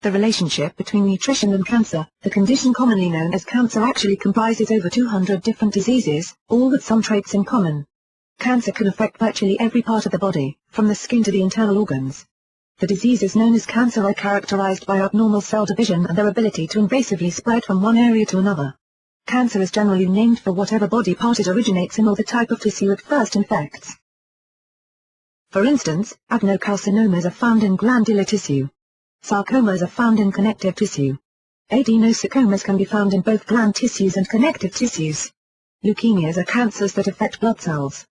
The relationship between nutrition and cancer. The condition commonly known as cancer actually comprises over 200 different diseases, all with some traits in common. Cancer can affect virtually every part of the body, from the skin to the internal organs. The diseases known as cancer are characterized by abnormal cell division and their ability to invasively spread from one area to another. Cancer is generally named for whatever body part it originates in or the type of tissue it first infects. For instance, adenocarcinomas are found in glandular tissue. Sarcomas are found in connective tissue. Adenosarcomas can be found in both gland tissues and connective tissues. Leukemias are cancers that affect blood cells.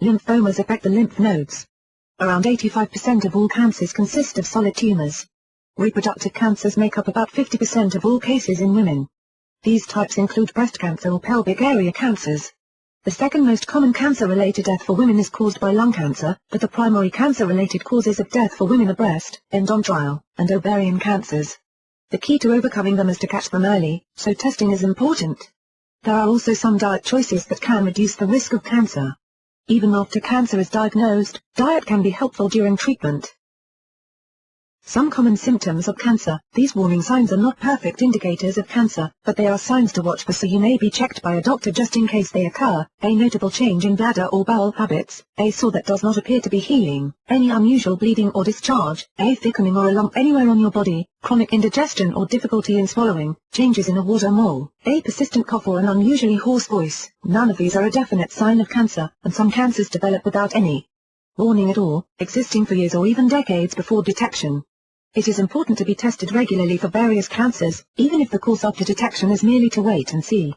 Lymphomas affect the lymph nodes. Around 85% of all cancers consist of solid tumors. Reproductive cancers make up about 50% of all cases in women. These types include breast cancer or pelvic area cancers. The second most common cancer-related death for women is caused by lung cancer, but the primary cancer-related causes of death for women are breast, endometrial, and ovarian cancers. The key to overcoming them is to catch them early, so testing is important. There are also some diet choices that can reduce the risk of cancer. Even after cancer is diagnosed, diet can be helpful during treatment. Some common symptoms of cancer. These warning signs are not perfect indicators of cancer, but they are signs to watch for, so you may be checked by a doctor just in case they occur. A notable change in bladder or bowel habits, a sore that does not appear to be healing, any unusual bleeding or discharge, a thickening or a lump anywhere on your body, chronic indigestion or difficulty in swallowing, changes in a water mole, a persistent cough or an unusually hoarse voice. None of these are a definite sign of cancer, and some cancers develop without any warning at all, existing for years or even decades before detection. It is important to be tested regularly for various cancers, even if the course after detection is merely to wait and see.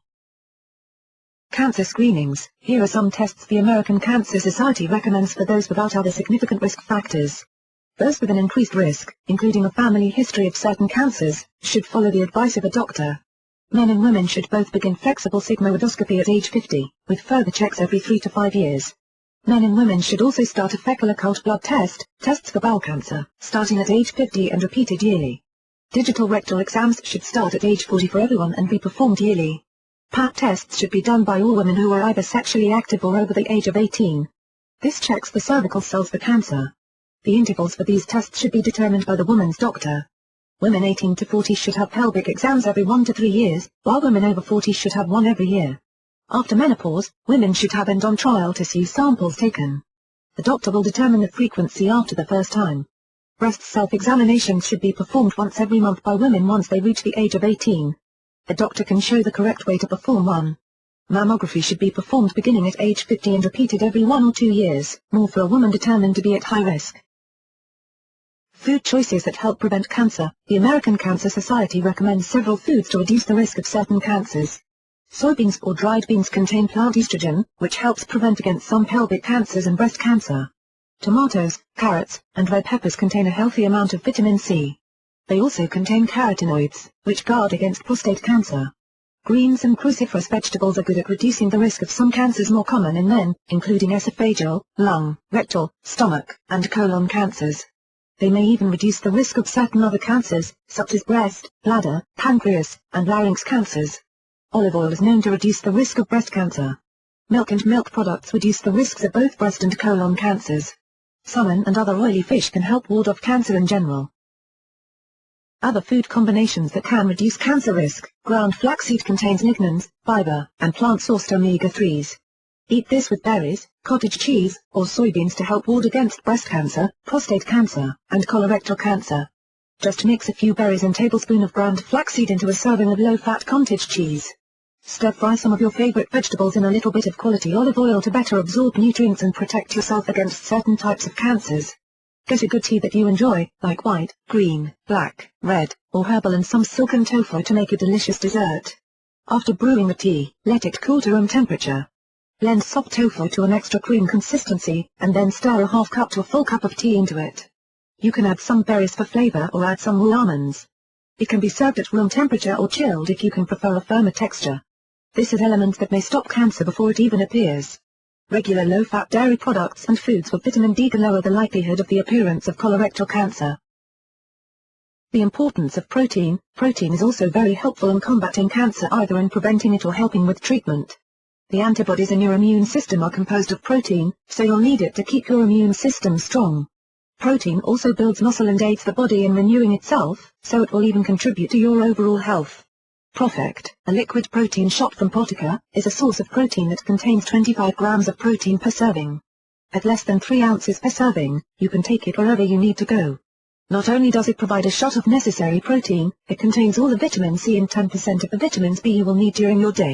Cancer screenings. Here are some tests the American Cancer Society recommends for those without other significant risk factors. Those with an increased risk, including a family history of certain cancers, should follow the advice of a doctor. Men and women should both begin flexible sigmoidoscopy at age 50, with further checks every 3 to 5 years. Men and women should also start a fecal occult blood test, tests for bowel cancer, starting at age 50 and repeated yearly. Digital rectal exams should start at age 40 for everyone and be performed yearly. Pap tests should be done by all women who are either sexually active or over the age of 18. This checks the cervical cells for cancer. The intervals for these tests should be determined by the woman's doctor. Women 18 to 40 should have pelvic exams every 1 to 3 years, while women over 40 should have one every year. After menopause, women should have endometrial tissue samples taken. The doctor will determine the frequency after the first time. Breast self-examinations should be performed once every month by women once they reach the age of 18. The doctor can show the correct way to perform one. Mammography should be performed beginning at age 50 and repeated every 1 or 2 years, more for a woman determined to be at high risk. Food choices that help prevent cancer. The American Cancer Society recommends several foods to reduce the risk of certain cancers. Soybeans or dried beans contain plant estrogen, which helps prevent against some pelvic cancers and breast cancer. Tomatoes, carrots, and red peppers contain a healthy amount of vitamin C. They also contain carotenoids, which guard against prostate cancer. Greens and cruciferous vegetables are good at reducing the risk of some cancers more common in men, including esophageal, lung, rectal, stomach, and colon cancers. They may even reduce the risk of certain other cancers, such as breast, bladder, pancreas, and larynx cancers. Olive oil is known to reduce the risk of breast cancer. Milk and milk products reduce the risks of both breast and colon cancers. Salmon and other oily fish can help ward off cancer in general. Other food combinations that can reduce cancer risk. Ground flaxseed contains lignans, fiber, and plant-sourced omega-3s. Eat this with berries, cottage cheese, or soybeans to help ward against breast cancer, prostate cancer, and colorectal cancer. Just mix a few berries and a tablespoon of ground flaxseed into a serving of low-fat cottage cheese. Stir-fry some of your favorite vegetables in a little bit of quality olive oil to better absorb nutrients and protect yourself against certain types of cancers. Get a good tea that you enjoy, like white, green, black, red, or herbal, and some silken tofu to make a delicious dessert. After brewing the tea, let it cool to room temperature. Blend soft tofu to an extra cream consistency, and then stir a half cup to a full cup of tea into it. You can add some berries for flavor or add some raw almonds. It can be served at room temperature or chilled if you can prefer a firmer texture. This is elements that may stop cancer before it even appears. Regular low-fat dairy products and foods with vitamin D can lower the likelihood of the appearance of colorectal cancer. The importance of protein. Protein is also very helpful in combating cancer, either in preventing it or helping with treatment. The antibodies in your immune system are composed of protein, so you'll need it to keep your immune system strong. Protein also builds muscle and aids the body in renewing itself, so it will even contribute to your overall health. ProfectR, a liquid protein shot from Protica, is a source of protein that contains 25 grams of protein per serving. At less than 3 ounces per serving, you can take it wherever you need to go. Not only does it provide a shot of necessary protein, it contains all the vitamin C and 10% of the vitamins B you will need during your day.